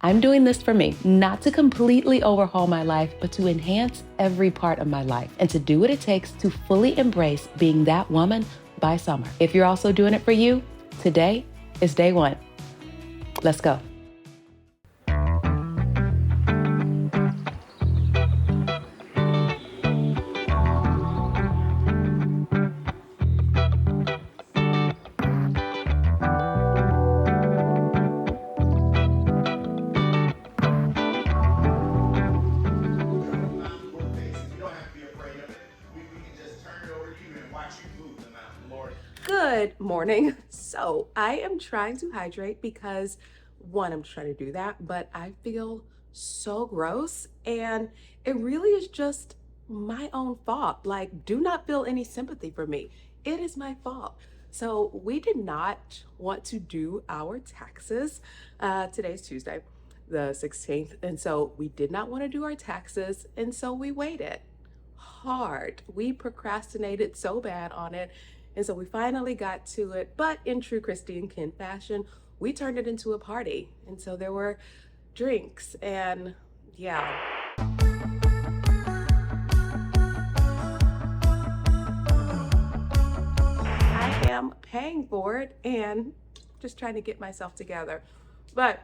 I'm doing this for me, not to completely overhaul my life, but to enhance every part of my life and to do what it takes to fully embrace being that woman by summer. If you're also doing it for you, today is day one. Let's go. Good morning. So I am trying to hydrate because one, I'm trying to do that, but I feel so gross and it really is just my own fault. Like, do not feel any sympathy for me. It is my fault. So we did not want to do our taxes. Today's Tuesday, the 16th. And so we did not want to do our taxes. And so we waited hard. We procrastinated so bad on it. And so we finally got to it. But in true Christy and Ken fashion, we turned it into a party. And so there were drinks and yeah. I am paying for it and just trying to get myself together. But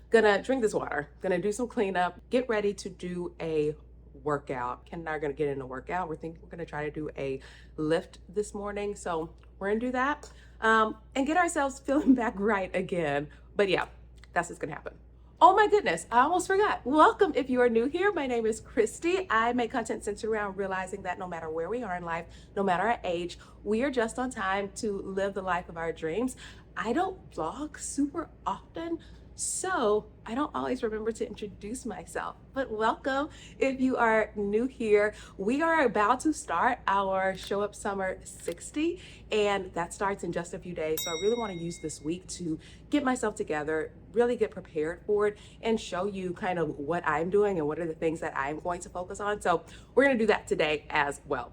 gonna drink this water, gonna do some cleanup, get ready to do a workout. Ken and I are gonna get in a workout. We're gonna try to do a lift this morning. So we're gonna do that and get ourselves feeling back right again. But yeah, that's what's gonna happen. Oh my goodness, I almost forgot. Welcome if you are new here. My name is Christy. I make content centered around realizing that no matter where we are in life, no matter our age, we are just on time to live the life of our dreams. I don't vlog super often, so I don't always remember to introduce myself, but welcome if you are new here. We are about to start our Show Up Summer 60, and that starts in just a few days. So I really want to use this week to get myself together, really get prepared for it, and show you kind of what I'm doing and what are the things that I'm going to focus on. So we're going to do that today as well.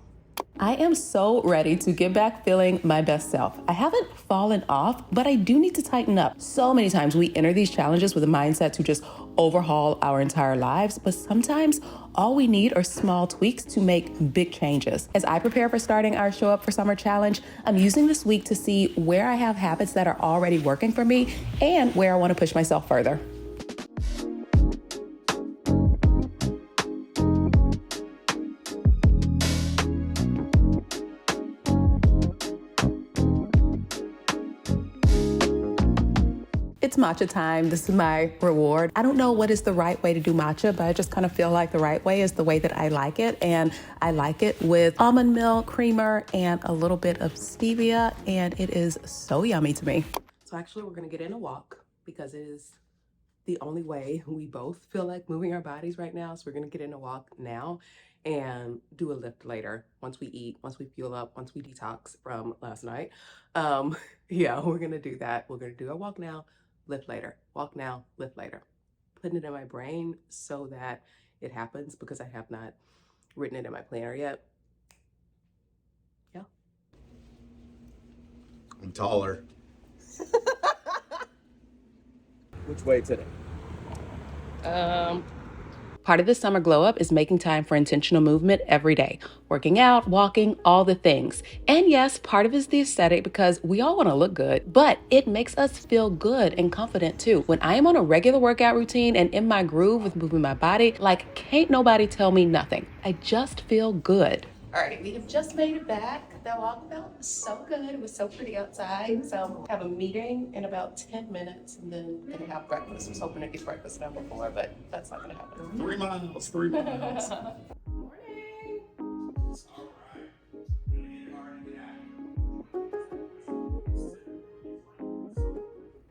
I am so ready to get back feeling my best self. I haven't fallen off, but I do need to tighten up. So many times we enter these challenges with a mindset to just overhaul our entire lives, but sometimes all we need are small tweaks to make big changes. As I prepare for starting our Show Up for Summer challenge, I'm using this week to see where I have habits that are already working for me and where I want to push myself further. It's matcha time. This is my reward. I don't know what is the right way to do matcha, but I just kind of feel like the right way is the way that I like it. And I like it with almond milk, creamer, and a little bit of stevia. And it is so yummy to me. So actually we're going to get in a walk because it is the only way we both feel like moving our bodies right now. So we're going to get in a walk now and do a lift later once we eat, once we fuel up, once we detox from last night. Yeah, we're going to do that. We're going to do a walk now, lift later, walk now, lift later. Putting it in my brain so that it happens because I have not written it in my planner yet. Yeah. I'm taller. Which way today? Part of the summer glow up is making time for intentional movement every day. Working out, walking, all the things. And yes, part of it is the aesthetic because we all want to look good, but it makes us feel good and confident too. When I am on a regular workout routine and in my groove with moving my body, like can't nobody tell me nothing. I just feel good. Alrighty, we have just made it back. That walk felt so good. It was so pretty outside. So I have a meeting in about 10 minutes and then gonna have breakfast. I was hoping to get breakfast done before, but that's not gonna happen. 3 miles, 3 miles. Morning.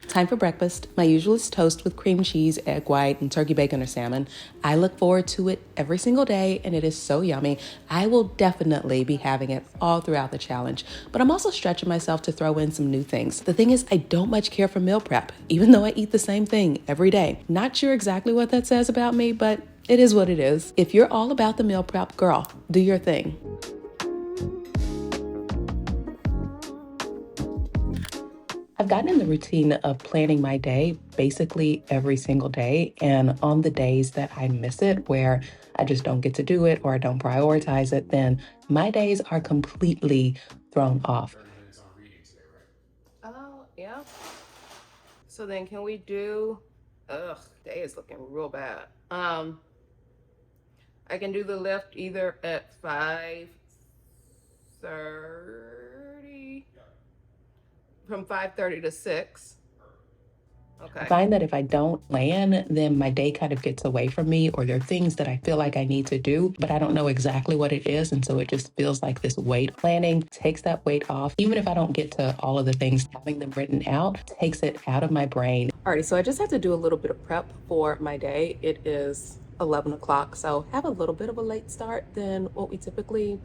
Time for breakfast. My usual is toast with cream cheese, egg white, and turkey bacon or salmon. I look forward to it every single day, and it is so yummy. I will definitely be having it all throughout the challenge, but I'm also stretching myself to throw in some new things. The thing is, I don't much care for meal prep, even though I eat the same thing every day. Not sure exactly what that says about me, but it is what it is. If you're all about the meal prep, girl, do your thing. I've gotten in the routine of planning my day basically every single day. And on the days that I miss it, where I just don't get to do it or I don't prioritize it, then my days are completely thrown off. 30 minutes on reading today, right? Oh, yeah. So then can we do, day is looking real bad. I can do the lift either at 5:30, from 5:30 to 6. Okay. I find that if I don't plan, then my day kind of gets away from me, or there are things that I feel like I need to do, but I don't know exactly what it is. And so it just feels like this weight. Planning takes that weight off. Even if I don't get to all of the things, having them written out takes it out of my brain. Alrighty, so I just have to do a little bit of prep for my day. It is 11 o'clock, so have a little bit of a late start than what we typically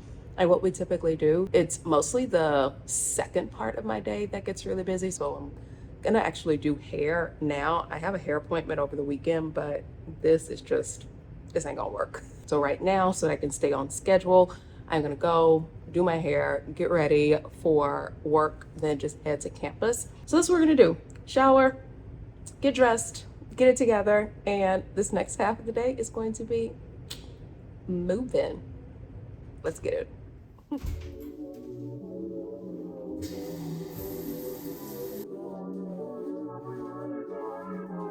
do. It's mostly the second part of my day that gets really busy. So I'm gonna actually do hair now. I have a hair appointment over the weekend, but this ain't gonna work. So right now, so that I can stay on schedule, I'm gonna go do my hair, get ready for work, then just head to campus. So that's what we're gonna do. Shower, get dressed, get it together, and this next half of the day is going to be moving. Let's get it.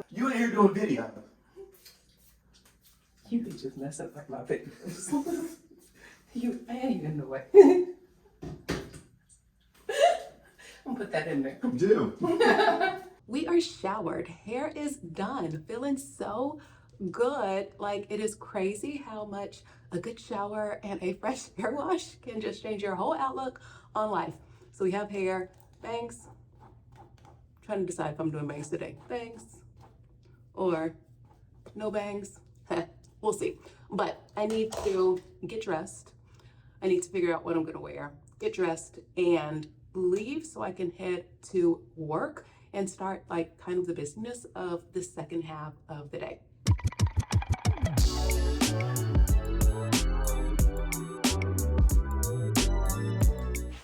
You in here doing video? You be just messing up my videos. You in the way. I'm gonna put that in there. Do. We are showered. Hair is done. Feeling so good. Like, it is crazy how much a good shower and a fresh hair wash can just change your whole outlook on life. So we have hair, bangs. Trying to decide if I'm doing bangs today. Bangs or no bangs. We'll see. But I need to get dressed. I need to figure out what I'm gonna wear, get dressed, and leave so I can head to work and start like kind of the business of the second half of the day.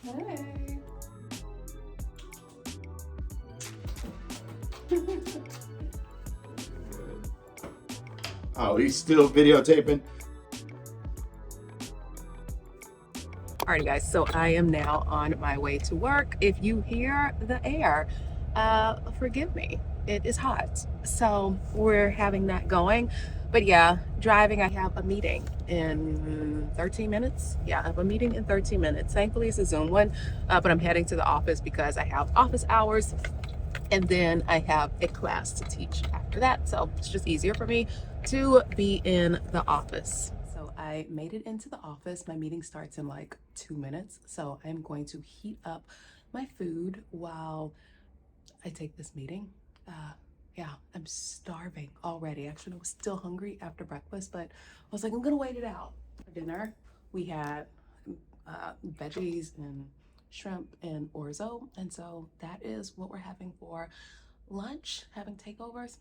Hey. Oh, he's still videotaping. Alrighty guys, so I am now on my way to work. If you hear the air, forgive me, it is hot. So we're having that going. But yeah, driving, I have a meeting in 13 minutes. Yeah, I have a meeting in 13 minutes. Thankfully it's a Zoom one, but I'm heading to the office because I have office hours and then I have a class to teach after that. So it's just easier for me to be in the office. So I made it into the office. My meeting starts in like 2 minutes. So I'm going to heat up my food while I take this meeting. Yeah, I'm starving already. Actually, I was still hungry after breakfast, but I was like, I'm gonna wait it out. For dinner, we had veggies and shrimp and orzo, and so that is what we're having for lunch. Having takeovers.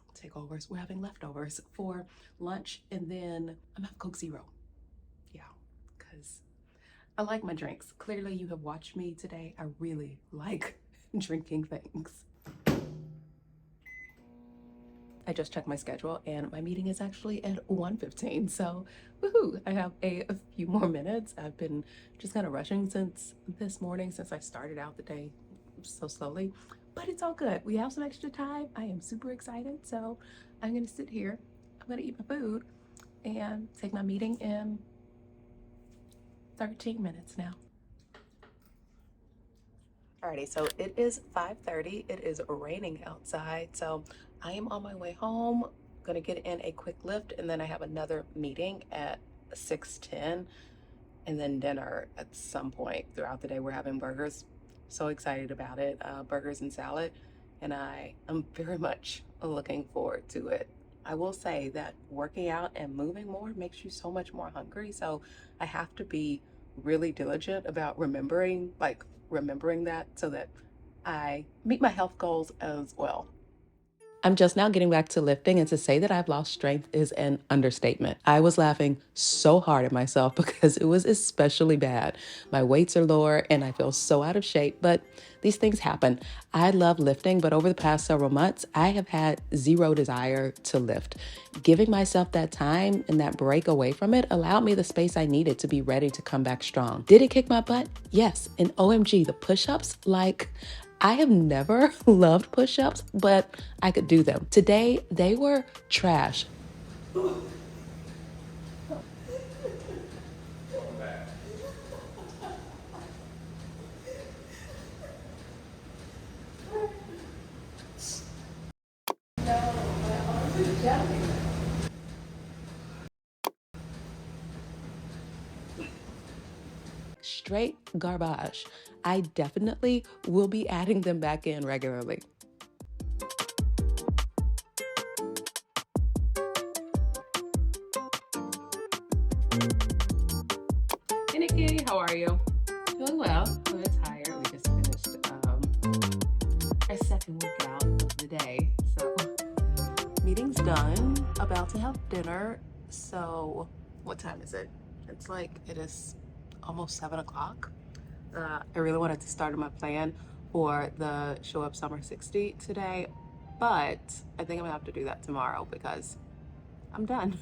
We're having leftovers for lunch, and then I'm having Coke Zero. Yeah, because I like my drinks. Clearly, you have watched me today. I really like drinking things. I just checked my schedule and my meeting is actually at 1:15. So, woohoo, I have a few more minutes. I've been just kind of rushing since this morning, since I started out the day so slowly, but it's all good. We have some extra time. I am super excited. So, I'm going to sit here, I'm going to eat my food and take my meeting in 13 minutes now. Alrighty, so it is 5:30. It is raining outside, so I am on my way home. Gonna get in a quick lift, and then I have another meeting at 6:10, and then dinner at some point throughout the day. We're having burgers. So excited about it. Burgers and salad, and I am very much looking forward to it. I will say that working out and moving more makes you so much more hungry. So I have to be really diligent about remembering that so that I meet my health goals as well. I'm just now getting back to lifting, and to say that I've lost strength is an understatement. I was laughing so hard at myself because it was especially bad. My weights are lower and I feel so out of shape, but these things happen. I love lifting, but over the past several months, I have had zero desire to lift. Giving myself that time and that break away from it allowed me the space I needed to be ready to come back strong. Did it kick my butt? Yes. And OMG, the push-ups, I have never loved push-ups, but I could do them. Today, they were trash. Straight garbage. I definitely will be adding them back in regularly. Hey Nikki, how are you? Doing well. A little tired. We just finished our second workout of the day. So meeting's done. About to have dinner. So what time is it? It is almost 7 o'clock. I really wanted to start on my plan for the Show Up Summer 60 today, but I think I'm gonna have to do that tomorrow because I'm done.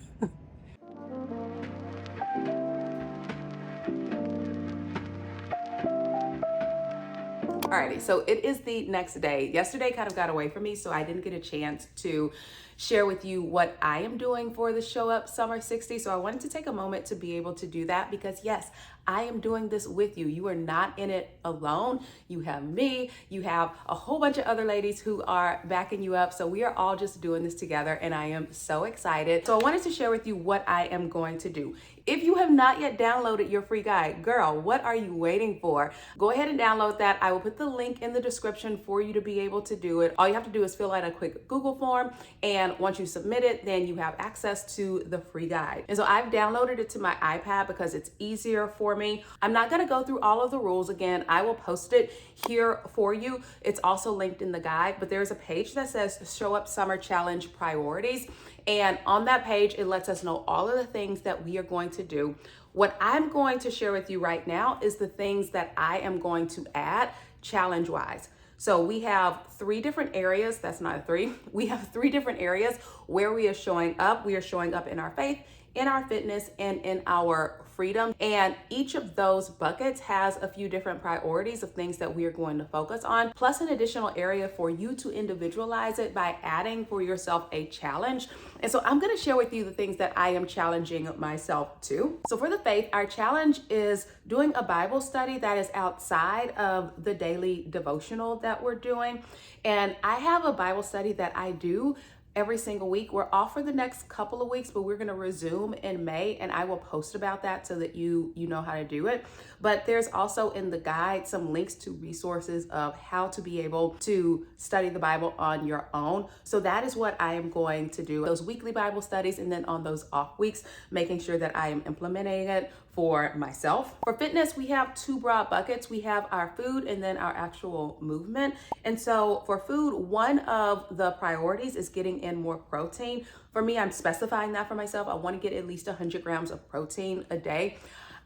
Alrighty, so it is the next day. Yesterday kind of got away from me, so I didn't get a chance to share with you what I am doing for the Show Up Summer 60. So I wanted to take a moment to be able to do that because yes, I am doing this with you. You are not in it alone. You have me, you have a whole bunch of other ladies who are backing you up. So we are all just doing this together and I am so excited. So I wanted to share with you what I am going to do. If you have not yet downloaded your free guide, girl, what are you waiting for? Go ahead and download that. I will put the link in the description for you to be able to do it. All you have to do is fill out a quick Google form, and once you submit it, then you have access to the free guide. And so I've downloaded it to my iPad because it's easier for me. I'm not gonna go through all of the rules again. I will post it here for you. It's also linked in the guide, but there's a page that says Show Up Summer Challenge Priorities. And on that page, it lets us know all of the things that we are going to do. What I'm going to share with you right now is the things that I am going to add challenge-wise. So we have 3 different areas. That's not a 3. We have 3 different areas where we are showing up. We are showing up in our faith, in our fitness, and in our freedom. And each of those buckets has a few different priorities of things that we are going to focus on, plus an additional area for you to individualize it by adding for yourself a challenge. And so I'm going to share with you the things that I am challenging myself to. So for the faith, our challenge is doing a Bible study that is outside of the daily devotional that we're doing. And I have a Bible study that I do every single week. We're off for the next couple of weeks, but we're going to resume in May, and I will post about that so that you know how to do it. But there's also in the guide some links to resources of how to be able to study the Bible on your own. So that is what I am going to do, those weekly Bible studies, and then on those off weeks, making sure that I am implementing it for myself. For fitness, we have 2 broad buckets. We have our food and then our actual movement. And so for food, one of the priorities is getting in more protein. For me, I'm specifying that for myself. I want to get at least 100 grams of protein a day.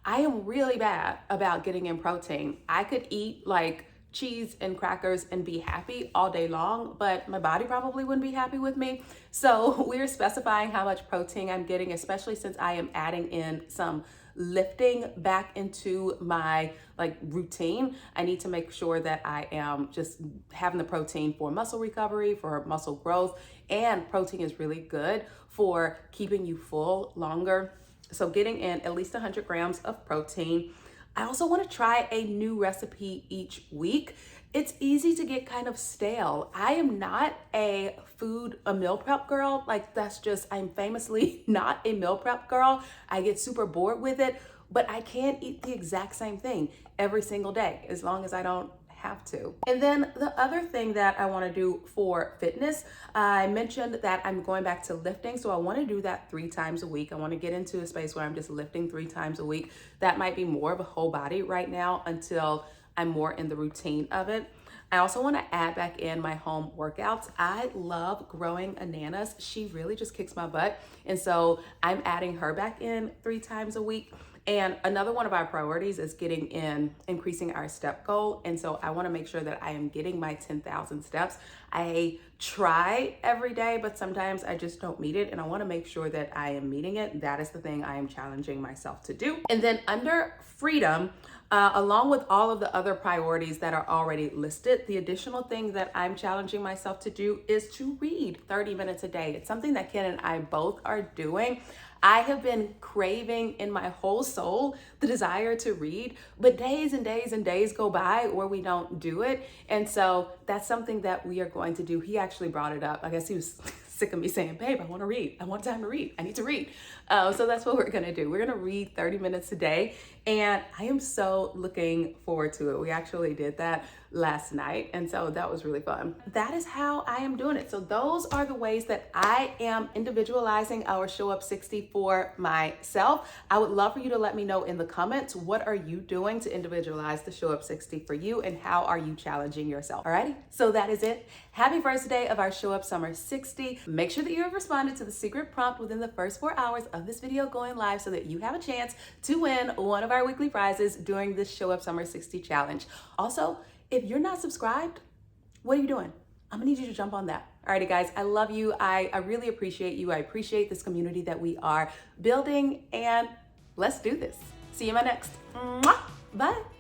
I am really bad about getting in protein. I could eat like cheese and crackers and be happy all day long, but my body probably wouldn't be happy with me. So we're specifying how much protein I'm getting, especially since I am adding in some lifting back into my routine. I need to make sure that I am just having the protein for muscle recovery, for muscle growth, and protein is really good for keeping you full longer. So getting in at least 100 grams of protein. I also want to try a new recipe each week. It's easy to get kind of stale. I am not a meal prep girl. I'm famously not a meal prep girl. I get super bored with it, but I can eat the exact same thing every single day as long as I don't have to. And then the other thing that I want to do for fitness, I mentioned that I'm going back to lifting. So I want to do that 3 times a week. I want to get into a space where I'm just lifting 3 times a week. That might be more of a whole body right now until I'm more in the routine of it. I also want to add back in my home workouts. I love growing Ananas. She really just kicks my butt. And so I'm adding her back in 3 times a week. And another one of our priorities is increasing our step goal. And so I want to make sure that I am getting my 10,000 steps. I try every day, but sometimes I just don't meet it. And I want to make sure that I am meeting it. That is the thing I am challenging myself to do. And then under freedom, along with all of the other priorities that are already listed, the additional thing that I'm challenging myself to do is to read 30 minutes a day. It's something that Ken and I both are doing. I have been craving in my whole soul the desire to read, but days and days and days go by where we don't do it. And so that's something that we are going to do. He actually brought it up. I guess he was sick of me saying, babe, I want to read. I want time to read. I need to read. So that's what we're going to do. We're going to read 30 minutes a day. And I am so looking forward to it. We actually did that last night. And so that was really fun. That is how I am doing it. So those are the ways that I am individualizing our Show Up 60 for myself. I would love for you to let me know in the comments, what are you doing to individualize the Show Up 60 for you, and how are you challenging yourself? Alrighty, so that is it. Happy first day of our Show Up Summer 60. Make sure that you have responded to the secret prompt within the first 4 hours of this video going live so that you have a chance to win one of our weekly prizes during this Show Up Summer 60 challenge. Also, if you're not subscribed, what are you doing? I'm gonna need you to jump on that. Alrighty guys, I love you. I really appreciate you. I appreciate this community that we are building, and let's do this. See you in my next. Mwah! Bye.